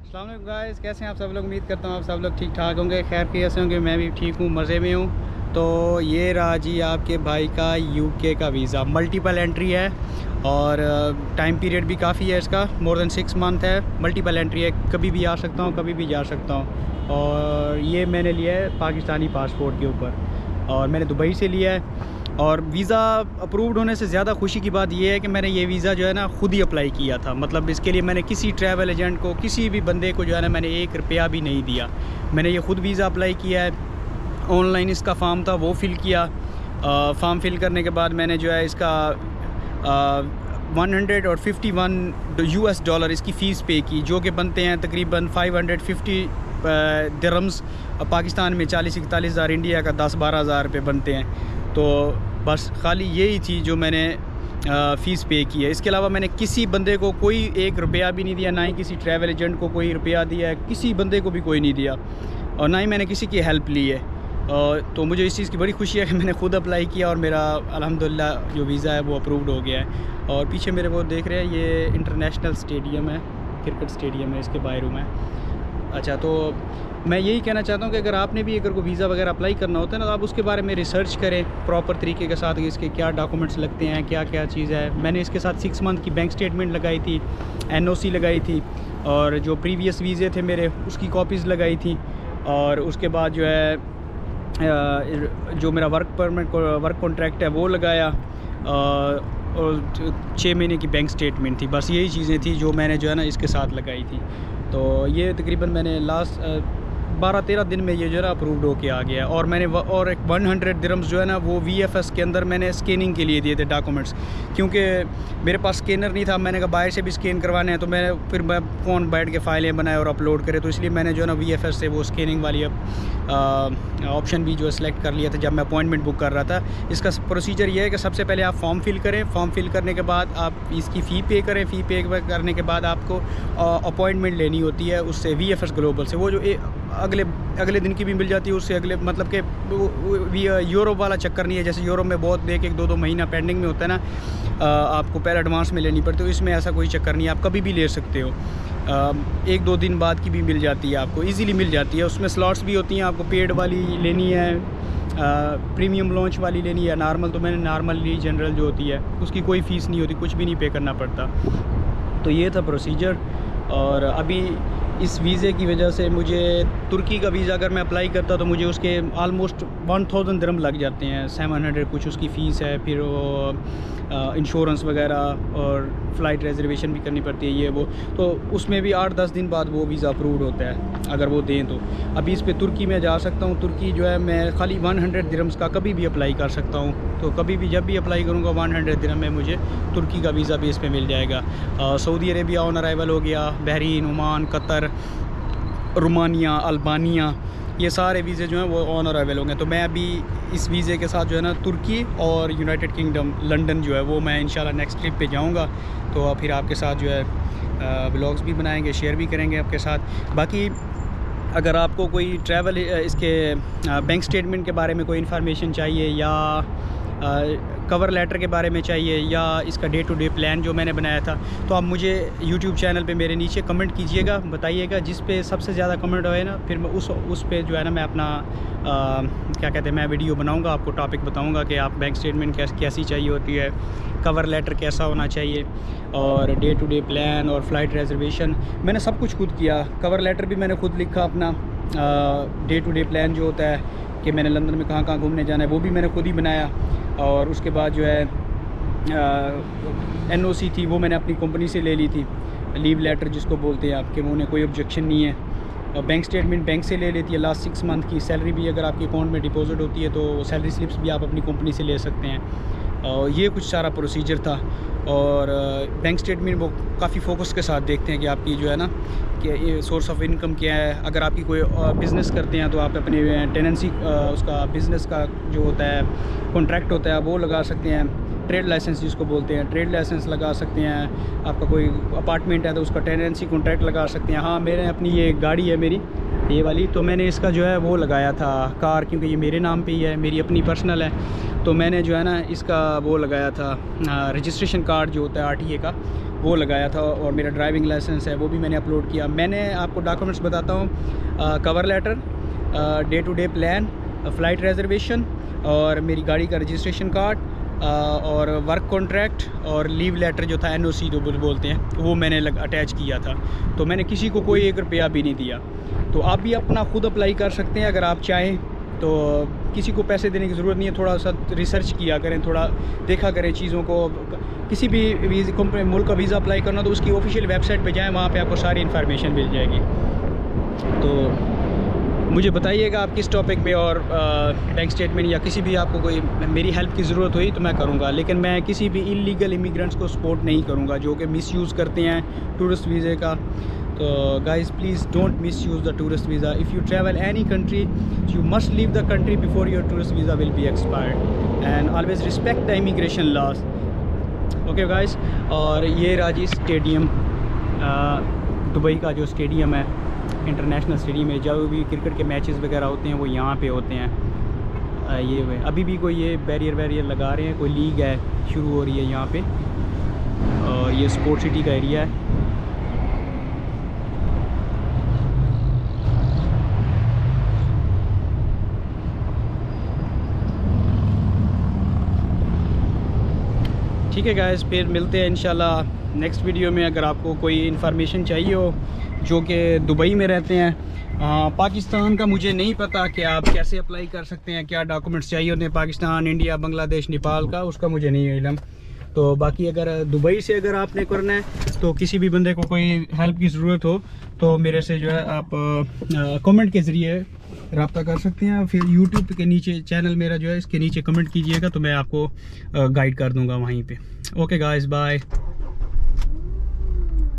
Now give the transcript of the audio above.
अस्सलाम वालेकुम गाइस, कैसे हैं आप सब लोग। उम्मीद करता हूँ आप सब लोग ठीक ठाक होंगे, खैर कैसे होंगे। मैं भी ठीक हूँ, मज़े में हूँ। तो ये रहा जी आपके भाई का यूके का वीज़ा, मल्टीपल एंट्री है और टाइम पीरियड भी काफ़ी है इसका, मोर देन 6 मंथ है। मल्टीपल एंट्री है, कभी भी आ सकता हूँ, कभी भी जा सकता हूँ। और ये मैंने लिया है पाकिस्तानी पासपोर्ट के ऊपर और मैंने दुबई से लिया है। और वीज़ा अप्रूव्ड होने से ज़्यादा खुशी की बात यह है कि मैंने ये वीज़ा जो है ना ख़ुद ही अप्लाई किया था। मतलब इसके लिए मैंने किसी ट्रैवल एजेंट को, किसी भी बंदे को जो है ना, मैंने 1 रुपया भी नहीं दिया। मैंने ये ख़ुद वीज़ा अप्लाई किया है। ऑनलाइन इसका फ़ॉर्म था, वो फ़िल किया। फ़ॉर्म फ़िल करने के बाद मैंने जो है इसका 151 US डॉलर इसकी फ़ीस पे की, जो कि बनते हैं तकरीबन 550 दिरहम्स। पाकिस्तान में 40-41 हज़ार, इंडिया का 10-12 हज़ार रुपये बनते हैं। तो बस खाली यही थी जो मैंने फ़ीस पे की है। इसके अलावा मैंने किसी बंदे को कोई 1 रुपया भी नहीं दिया, ना ही किसी ट्रैवल एजेंट को कोई रुपया दिया है, किसी बंदे को भी कोई नहीं दिया, और ना ही मैंने किसी की हेल्प ली है। तो मुझे इस चीज़ की बड़ी खुशी है कि मैंने ख़ुद अप्लाई किया और मेरा अल्हम्दुलिल्लाह जो वीज़ा है वो अप्रूव्ड हो गया है। और पीछे मेरे वो देख रहे हैं, ये इंटरनेशनल स्टेडियम है, क्रिकेट स्टेडियम है, इसके बाहर हूँ मैं। अच्छा, तो मैं यही कहना चाहता हूँ कि अगर आपने भी अगर कोई वीज़ा वगैरह अप्लाई करना होता है ना, तो आप उसके बारे में रिसर्च करें प्रॉपर तरीके के साथ कि इसके क्या डॉक्यूमेंट्स लगते हैं, क्या क्या चीज़ है। मैंने इसके साथ 6 मंथ की बैंक स्टेटमेंट लगाई थी, NOC लगाई थी, और जो प्रीवियस वीज़े थे मेरे उसकी कॉपीज़ लगाई थी। और उसके बाद जो है जो मेरा वर्क कॉन्ट्रैक्ट है वो लगाया, और 6 महीने की बैंक स्टेटमेंट थी। बस यही चीज़ें थी जो मैंने जो है ना इसके साथ लगाई थी। तो ये तकरीबन मैंने लास्ट 12-13 दिन में ये जो है ना अप्रूव्ड होके आ गया। और मैंने और एक 100 दिरहम्स जो है ना वो VFS के अंदर मैंने स्कैनिंग के लिए दिए थे डॉक्यूमेंट्स, क्योंकि मेरे पास स्कैनर नहीं था। मैंने कहा बाहर से भी स्कैन करवाने हैं, तो मैं फ़ोन बैठ के फ़ाइलें बनाए और अपलोड करे, तो इसलिए मैंने जो है ना VFS से वो स्कैनिंग वाली ऑप्शन भी जो है सेलेक्ट कर लिया था जब मैं अपॉइंटमेंट बुक कर रहा था। इसका प्रोसीजर ये है कि सबसे पहले आप फॉर्म फिल करें, फॉर्म फिल करने के बाद आप इसकी फ़ी पे करें, फ़ी पे करने के बाद आपको अपॉइंटमेंट लेनी होती है उससे, VFS ग्लोबल से। वो जो अगले दिन की भी मिल जाती है उससे, अगले मतलब कि यूरोप वाला चक्कर नहीं है। जैसे यूरोप में बहुत 1-2 महीना पेंडिंग में होता है ना, आपको पहले एडवांस में लेनी पड़ती है। तो इसमें ऐसा कोई चक्कर नहीं है, आप कभी भी ले सकते हो। 1-2 दिन बाद की भी मिल जाती है, आपको इजीली मिल जाती है। उसमें स्लॉट्स भी होती हैं, आपको पेड वाली लेनी है, प्रीमियम लॉन्च वाली लेनी है, नॉर्मल। तो मैंने नॉर्मल ली, जनरल जो होती है उसकी कोई फ़ीस नहीं होती, कुछ भी नहीं पे करना पड़ता। तो ये था प्रोसीजर। और अभी इस वीज़े की वजह से मुझे तुर्की का वीज़ा अगर मैं अप्लाई करता तो मुझे उसके आलमोस्ट 1000 दिरहम लग जाते हैं, 700 कुछ उसकी फ़ीस है। फिर वो इंश्योरेंस वगैरह और फ़्लाइट रिजर्वेशन भी करनी पड़ती है, ये वो। तो उसमें भी 8-10 दिन बाद वो वीज़ा अप्रूव्ड होता है अगर वो दें तो। अभी इस पे तुर्की में जा सकता हूँ। तुर्की जो है मैं खाली 100 दिरहम्स का कभी भी अप्लाई कर सकता हूँ। तो कभी भी जब भी अप्लाई करूँगा 100 दिरहम में मुझे तुर्की का वीज़ा भी इस पे मिल जाएगा। सऊदी अरेबिया ऑन अराइवल हो गया, Bahrain, Oman, Qatar, Romania, Albania, ये सारे वीज़े जो हैं वो ऑन अराइवल होंगे। तो मैं अभी इस वीज़े के साथ जो है ना तुर्की और यूनाइटेड किंगडम लंदन जो है वो मैं इंशाल्लाह नेक्स्ट ट्रिप पे जाऊंगा। तो फिर आपके साथ जो है व्लॉग्स भी बनाएंगे, शेयर भी करेंगे आपके साथ। बाकी अगर आपको कोई ट्रैवल इसके बैंक स्टेटमेंट के बारे में कोई इन्फॉर्मेशन चाहिए, या कवर लेटर के बारे में चाहिए, या इसका डे टू डे प्लान जो मैंने बनाया था, तो आप मुझे यूट्यूब चैनल पे मेरे नीचे कमेंट कीजिएगा, बताइएगा। जिस पे सबसे ज़्यादा कमेंट होए ना, फिर मैं उस पे जो है ना मैं अपना क्या कहते हैं, मैं वीडियो बनाऊंगा, आपको टॉपिक बताऊंगा कि आप बैंक स्टेटमेंट कैसी चाहिए होती है, कवर लेटर कैसा होना चाहिए, और डे टू डे प्लान और फ़्लाइट रिजर्वेशन मैंने सब कुछ खुद किया। कवर लेटर भी मैंने खुद लिखा अपना। डे टू डे प्लान जो होता है कि मैंने लंदन में कहाँ कहाँ घूमने जाना है, वो भी मैंने खुद ही बनाया। और उसके बाद जो है NOC थी, वो मैंने अपनी कंपनी से ले ली थी, लीव लेटर जिसको बोलते हैं आपके, वो उन्हें कोई ऑब्जेक्शन नहीं है। और बैंक स्टेटमेंट बैंक से ले लेती है, लास्ट 6 मंथ की सैलरी भी अगर आपके अकाउंट में डिपॉजिट होती है तो सैलरी स्लिप्स भी आप अपनी कंपनी से ले सकते हैं। और ये कुछ सारा प्रोसीजर था। और बैंक स्टेटमेंट वो काफ़ी फोकस के साथ देखते हैं कि आपकी जो है ना कि ये सोर्स ऑफ इनकम क्या है। अगर आपकी कोई बिज़नेस करते हैं तो आप अपने टेनेंसी उसका बिज़नेस का जो होता है कॉन्ट्रैक्ट होता है वो लगा सकते हैं। ट्रेड लाइसेंस जिसको बोलते हैं, ट्रेड लाइसेंस लगा सकते हैं। आपका कोई अपार्टमेंट है तो उसका टेनेंसी कॉन्ट्रैक्ट लगा सकते हैं। हाँ, मेरे अपनी ये गाड़ी है मेरी ये वाली, तो मैंने इसका जो है वो लगाया था कार, क्योंकि ये मेरे नाम पे ही है, मेरी अपनी पर्सनल है। तो मैंने जो है ना इसका वो लगाया था रजिस्ट्रेशन कार्ड जो होता है RTA का, वो लगाया था, और मेरा ड्राइविंग लाइसेंस है वो भी मैंने अपलोड किया। मैंने आपको डॉक्यूमेंट्स बताता हूँ, cover letter, day to day plan, flight reservation, और मेरी गाड़ी का रजिस्ट्रेशन कार्ड, और वर्क कॉन्ट्रैक्ट, और लीव लेटर जो था NOC जो बोलते हैं, वो मैंने अटैच किया था। तो मैंने किसी को कोई 1 रुपया भी नहीं दिया। तो आप भी अपना खुद अप्लाई कर सकते हैं अगर आप चाहें, तो किसी को पैसे देने की ज़रूरत नहीं है। थोड़ा सा रिसर्च किया करें, थोड़ा देखा करें चीज़ों को। किसी भी मुल्क का वीज़ा अप्लाई करना तो उसकी ऑफिशियल वेबसाइट पे जाएं, वहाँ पे आपको सारी इन्फॉर्मेशन मिल जाएगी। तो मुझे बताइएगा आप किस टॉपिक पे, और बैंक स्टेटमेंट या किसी भी आपको कोई मेरी हेल्प की ज़रूरत हुई तो मैं करूँगा। लेकिन मैं किसी भी इलीगल इमिग्रेंट्स को सपोर्ट नहीं करूँगा जो कि मिसयूज़ करते हैं टूरिस्ट वीज़े का। तो guys please don't misuse the tourist visa. If you travel any country you must leave the country before your tourist visa will be expired, and always respect the immigration laws. Okay guys, और ये राजी stadium, Dubai का जो stadium है, international stadium है। जब भी cricket के मैचेस वगैरह होते हैं वो यहाँ पे होते हैं। ये अभी भी कोई ये बैरियर लगा रहे हैं, कोई लीग है शुरू हो रही है यहाँ पे, और ये स्पोर्ट सिटी का एरिया है। ठीक है गाइस, फिर मिलते हैं इंशाल्लाह नेक्स्ट वीडियो में। अगर आपको कोई इन्फॉर्मेशन चाहिए हो जो कि दुबई में रहते हैं, पाकिस्तान का मुझे नहीं पता कि आप कैसे अप्लाई कर सकते हैं, क्या डॉक्यूमेंट्स चाहिए होते हैं पाकिस्तान, इंडिया, बांग्लादेश, नेपाल का, उसका मुझे नहीं है इल्म। तो बाकी अगर दुबई से अगर आपने करना है तो किसी भी बंदे को कोई हेल्प की ज़रूरत हो तो मेरे से जो है आप कमेंट के ज़रिए रब्ता कर सकते हैं। फिर यूट्यूब के नीचे चैनल मेरा जो है इसके नीचे कमेंट कीजिएगा तो मैं आपको गाइड कर दूंगा वहीं पे। Okay guys, bye.